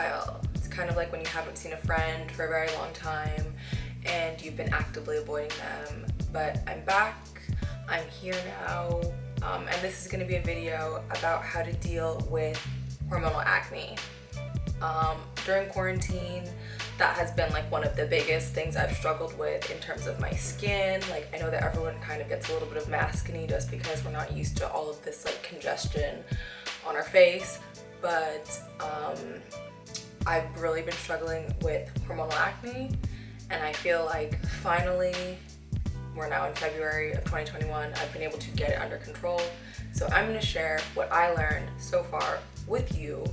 while. It's kind of like when you haven't seen a friend for a very long time and you've been actively avoiding them. But I'm back, I'm here now, and this is going to be a video about how to deal with hormonal acne. During quarantine, that has been like one of the biggest things I've struggled with in terms of my skin. Like, I know that everyone kind of gets a little bit of maskne just because we're not used to all of this like congestion on our face, but I've really been struggling with hormonal acne, and I feel like finally, we're now in February of 2021, I've been able to get it under control. So I'm going to share what I learned so far with you,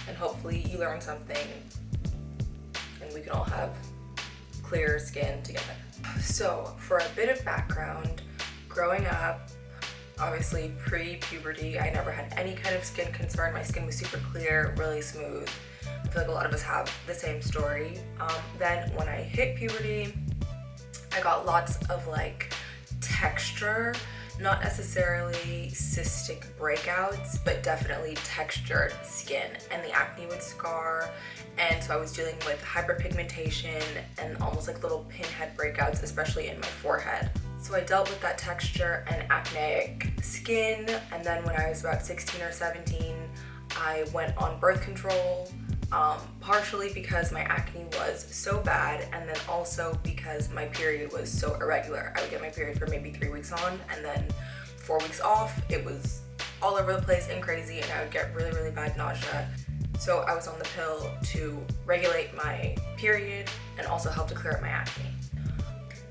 and hopefully you learn something and we can all have clear skin together. So for a bit of background, growing up, obviously pre-puberty, I never had any kind of skin concern. My skin was super clear, really smooth. I feel like a lot of us have the same story. Then when I hit puberty, I got lots of like texture, not necessarily cystic breakouts, but definitely textured skin, and the acne would scar. And so I was dealing with hyperpigmentation and almost like little pinhead breakouts, especially in my forehead. So I dealt with that texture and acneic skin, and then when I was about 16 or 17, I went on birth control, partially because my acne was so bad, and then also because my period was so irregular. I would get my period for maybe 3 weeks on and then 4 weeks off. It was all over the place and crazy, and I would get really, really bad nausea. So I was on the pill to regulate my period and also help to clear up my acne.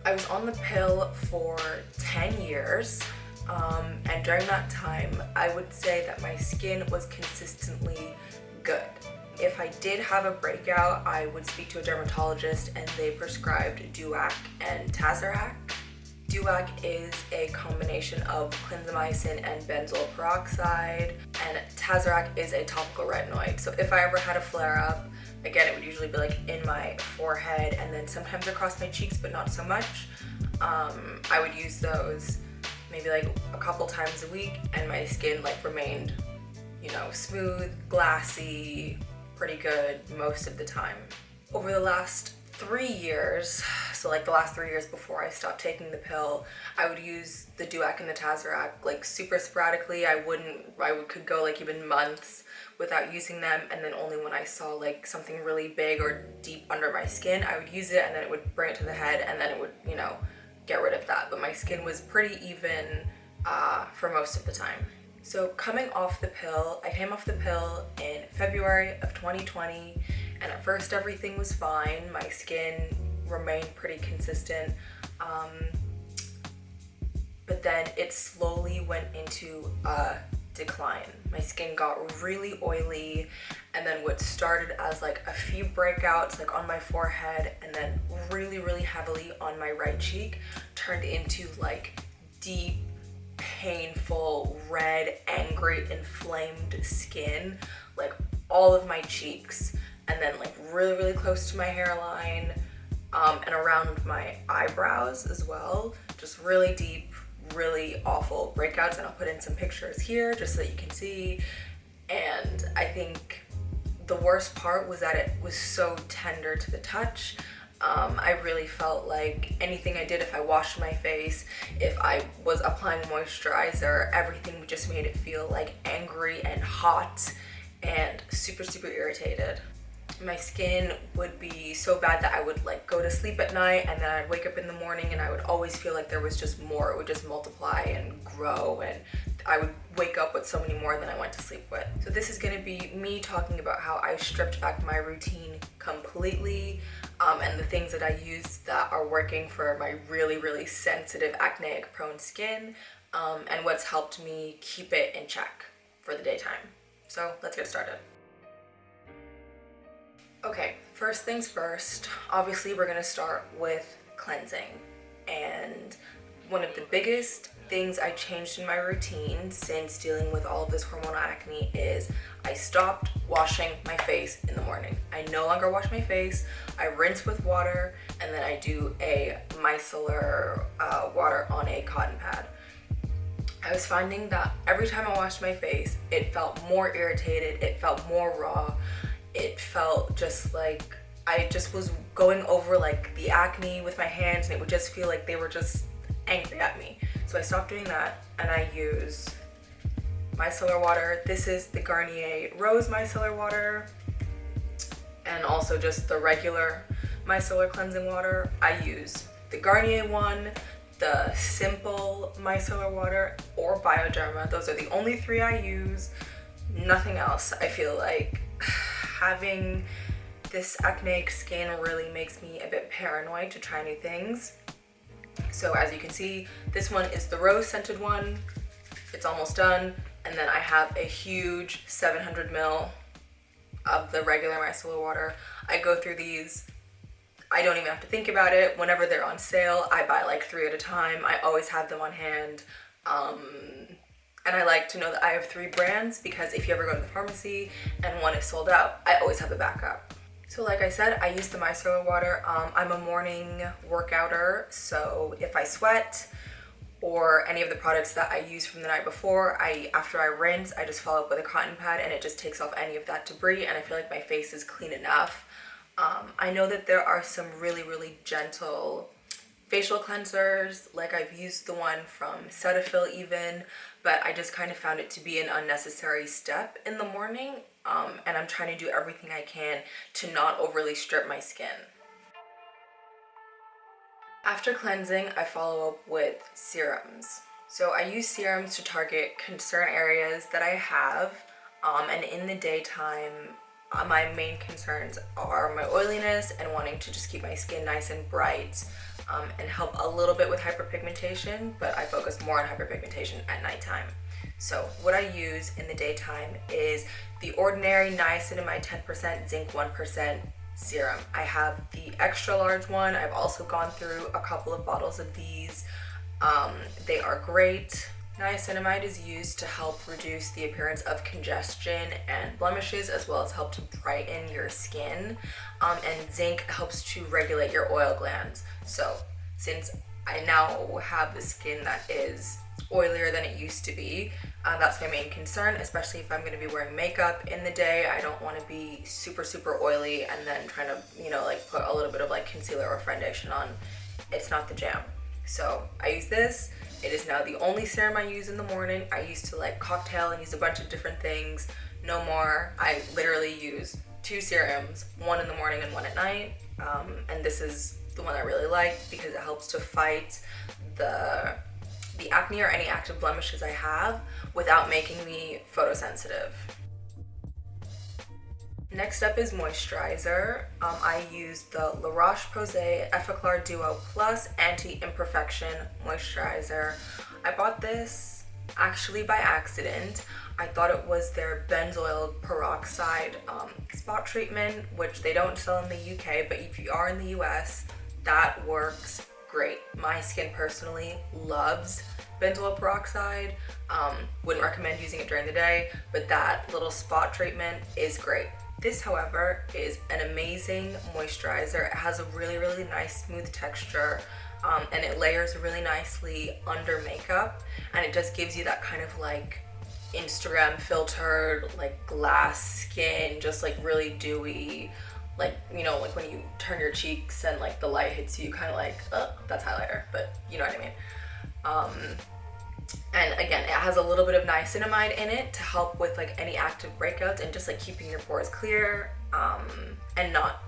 I was on the pill for 10 years, and during that time, I would say that my skin was consistently good. If I did have a breakout, I would speak to a dermatologist and they prescribed Duac and Tazarac. Duac is a combination of clindamycin and benzoyl peroxide, and Tazarac is a topical retinoid. So if I ever had a flare-up, again, it would usually be like in my forehead and then sometimes across my cheeks, but not so much. I would use those maybe like a couple times a week, and my skin like remained, you know, smooth, glassy, pretty good most of the time. Over the last 3 years, so like the last 3 years before I stopped taking the pill, I would use the Duac and the Tazarac like super sporadically. I could go like even months without using them, and then only when I saw like something really big or deep under my skin, I would use it, and then it would bring it to the head, and then it would, you know, get rid of that. But my skin was pretty even for most of the time. So coming off the pill, I came off the pill in February of 2020, and at first everything was fine. My skin remained pretty consistent, but then it slowly went into a decline. My skin got really oily, and then what started as like a few breakouts like on my forehead and then really, really heavily on my right cheek turned into like deep, painful, red, angry, inflamed skin, like all of my cheeks, and then like really, really close to my hairline, and around my eyebrows as well. Just really deep, really awful breakouts, and I'll put in some pictures here just so that you can see. And I think the worst part was that it was so tender to the touch. I really felt like anything I did, if I washed my face, if I was applying moisturizer, everything just made it feel like angry and hot and super, super irritated. My skin would be so bad that I would like go to sleep at night, and then I'd wake up in the morning and I would always feel like there was just more. It would just multiply and grow, and I would wake up with so many more than I went to sleep with. So this is going to be me talking about how I stripped back my routine completely, and the things that I use that are working for my really, really sensitive, acneic prone skin, and what's helped me keep it in check for the daytime. So let's get started. Okay, first things first, obviously we're gonna start with cleansing. And one of the biggest things I changed in my routine since dealing with all of this hormonal acne is I stopped washing my face in the morning. I no longer wash my face. I rinse with water, and then I do a micellar water on a cotton pad. I was finding that every time I washed my face, it felt more irritated, it felt more raw, it felt just like I just was going over like the acne with my hands, and it would just feel like they were just angry at me. So I stopped doing that, and I use micellar water. This is the Garnier Rose micellar water, and also just the regular micellar cleansing water. I use the Garnier one, the simple micellar water, or Bioderma. Those are the only three I use. Nothing else. I feel like having this acneic skin really makes me a bit paranoid to try new things. So as you can see, this one is the rose scented one. It's almost done. And then I have a huge 700 ml of the regular micellar water. I go through these. I don't even have to think about it. Whenever they're on sale, I buy like 3 at a time. I always have them on hand. And I like to know that I have 3 brands, because if you ever go to the pharmacy and one is sold out, I always have a backup. So like I said, I use the micellar water. I'm a morning workouter, so if I sweat or any of the products that I use from the night before, after I rinse, I just follow up with a cotton pad, and it just takes off any of that debris, and I feel like my face is clean enough. I know that there are some really, really gentle facial cleansers, like I've used the one from Cetaphil even, but I just kind of found it to be an unnecessary step in the morning, and I'm trying to do everything I can to not overly strip my skin. After cleansing, I follow up with serums. So I use serums to target concern areas that I have, and in the daytime, my main concerns are my oiliness and wanting to just keep my skin nice and bright, and help a little bit with hyperpigmentation, but I focus more on hyperpigmentation at nighttime. So what I use in the daytime is the ordinary niacinamide 10%, zinc 1% serum. I have the extra large one. I've also gone through a couple of bottles of these. They are great. Niacinamide is used to help reduce the appearance of congestion and blemishes, as well as help to brighten your skin. And zinc helps to regulate your oil glands. So since I now have the skin that is oilier than it used to be, that's my main concern, especially if I'm going to be wearing makeup in the day. I don't want to be super, super oily and then trying to, like put a little bit of like concealer or foundation on. It's not the jam. So I use this. It is now the only serum I use in the morning. I used to like cocktail and use a bunch of different things. No more. I literally use 2 serums, one in the morning and one at night. And this is the one I really like because it helps to fight the acne or any active blemishes I have without making me photosensitive. Next up is moisturizer. I use the La Roche-Posay Effaclar Duo Plus Anti-Imperfection Moisturizer. I bought this actually by accident. I thought it was their benzoyl peroxide spot treatment, which they don't sell in the UK, but if you are in the US, that works great. My skin personally loves benzoyl peroxide. Wouldn't recommend using it during the day, but that little spot treatment is great. This, however, is an amazing moisturizer. It has a really, really nice smooth texture, and it layers really nicely under makeup, and it just gives you that kind of like Instagram filtered, like glass skin, just like really dewy, like, like when you turn your cheeks and like the light hits you, kind of like, oh, that's highlighter, but you know what I mean. And again, it has a little bit of niacinamide in it to help with like any active breakouts and just like keeping your pores clear, and not,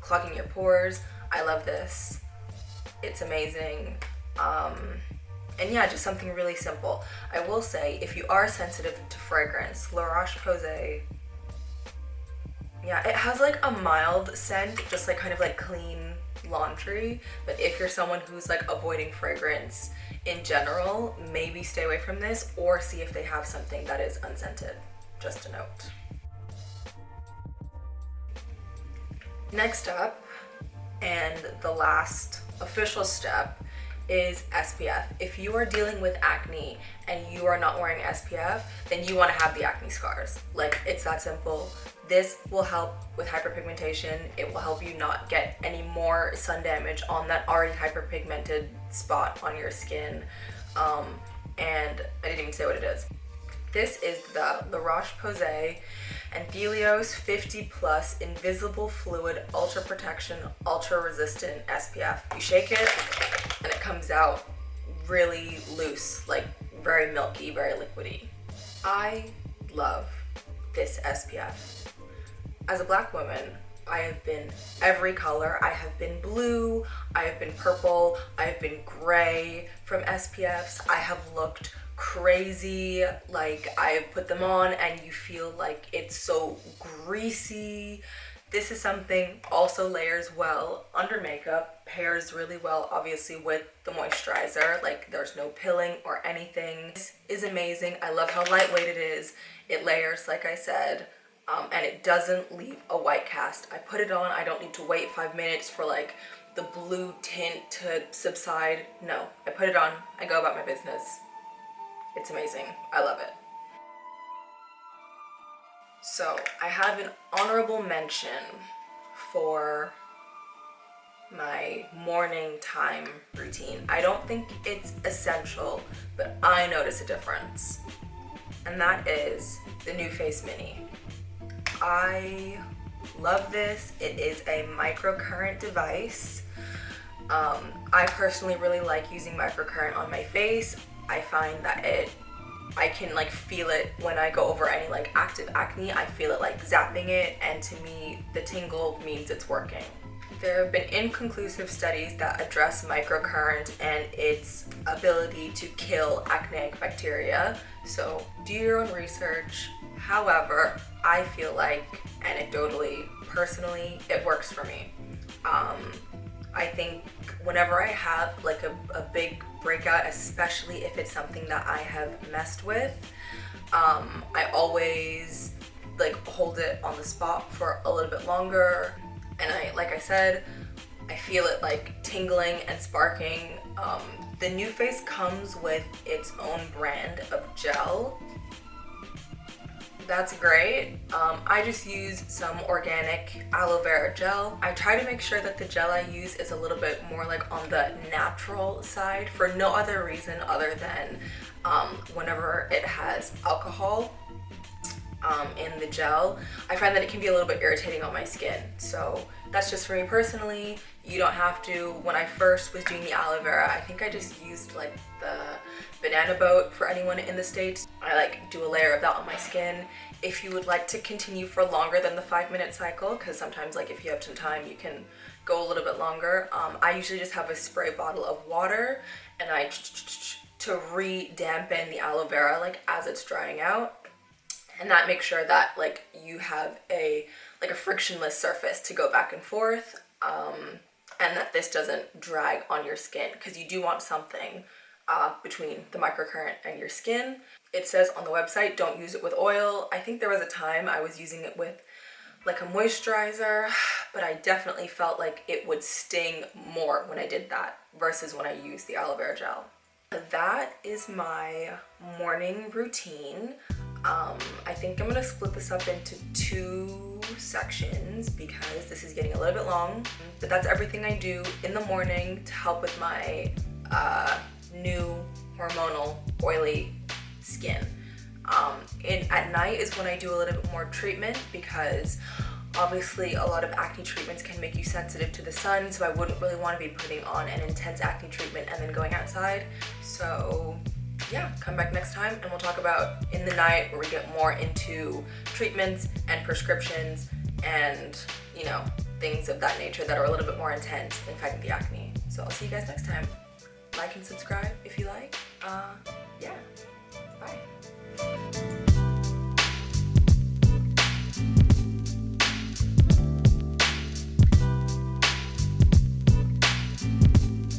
clogging your pores. I love this. It's amazing. And yeah, just something really simple. I will say, if you are sensitive to fragrance, La Roche-Posay, yeah, it has like a mild scent, just like kind of like clean laundry. But if you're someone who's like avoiding fragrance in general, maybe stay away from this, or see if they have something that is unscented. Just a note. Next up, and the last official step, is SPF. If you are dealing with acne and you are not wearing SPF, then you want to have the acne scars. Like, it's that simple. This will help with hyperpigmentation. It will help you not get any more sun damage on that already hyperpigmented spot on your skin. And I didn't even say what it is. This is the La Roche-Posay, and Helios 50 Plus Invisible Fluid Ultra Protection Ultra Resistant SPF. You shake it and it comes out really loose, like very milky, very liquidy. I love this SPF. As a black woman, I have been every color. I have been blue, I have been purple, I have been gray from SPFs. I have looked crazy, like I have put them on and you feel like it's so greasy. This is something also layers well under makeup, pairs really well obviously with the moisturizer, like there's no pilling or anything. This is amazing. I love how lightweight it is. It layers, like I said, and it doesn't leave a white cast. I put it on, I don't need to wait 5 minutes for like the blue tint to subside. No, I put it on, I go about my business. It's amazing, I love it. So I have an honorable mention for my morning time routine. I don't think it's essential, but I notice a difference. And that is the New Face Mini. I love this. It is a microcurrent device. I personally really like using microcurrent on my face. I find that I can like feel it when I go over any like active acne. I feel it like zapping it, and to me the tingle means it's working. There have been inconclusive studies that address microcurrent and its ability to kill acneic bacteria, so do your own research. However, I feel like anecdotally, personally, it works for me. I think whenever I have like a big breakout, especially if it's something that I have messed with, I always like hold it on the spot for a little bit longer, and like I said, I feel it like tingling and sparking. The New Face comes with its own brand of gel. That's great. I just use some organic aloe vera gel. I try to make sure that the gel I use is a little bit more like on the natural side for no other reason other than whenever it has alcohol in the gel, I find that it can be a little bit irritating on my skin. So that's just for me personally. You don't have to. When I first was doing the aloe vera, I think I just used like the banana boat for anyone in the States. I like do a layer of that on my skin. If you would like to continue for longer than the 5-minute cycle, because sometimes like if you have some time you can go a little bit longer, I usually just have a spray bottle of water and I to re-dampen the aloe vera like as it's drying out, and that makes sure that like you have a frictionless surface to go back and forth, and that this doesn't drag on your skin, because you do want something between the microcurrent and your skin. It says on the website don't use it with oil. I think there was a time I was using it with like a moisturizer, but I definitely felt like it would sting more when I did that versus when I used the aloe vera gel. That is my morning routine. I think I'm gonna split this up into 2 sections because this is getting a little bit long, but that's everything I do in the morning to help with my new hormonal oily skin. At night is when I do a little bit more treatment, because obviously a lot of acne treatments can make you sensitive to the sun, so I wouldn't really want to be putting on an intense acne treatment and then going outside. So yeah, come back next time and we'll talk about in the night, where we get more into treatments and prescriptions and, you know, things of that nature that are a little bit more intense in fighting the acne. So I'll see you guys next time. Like and subscribe if you like. Yeah, bye.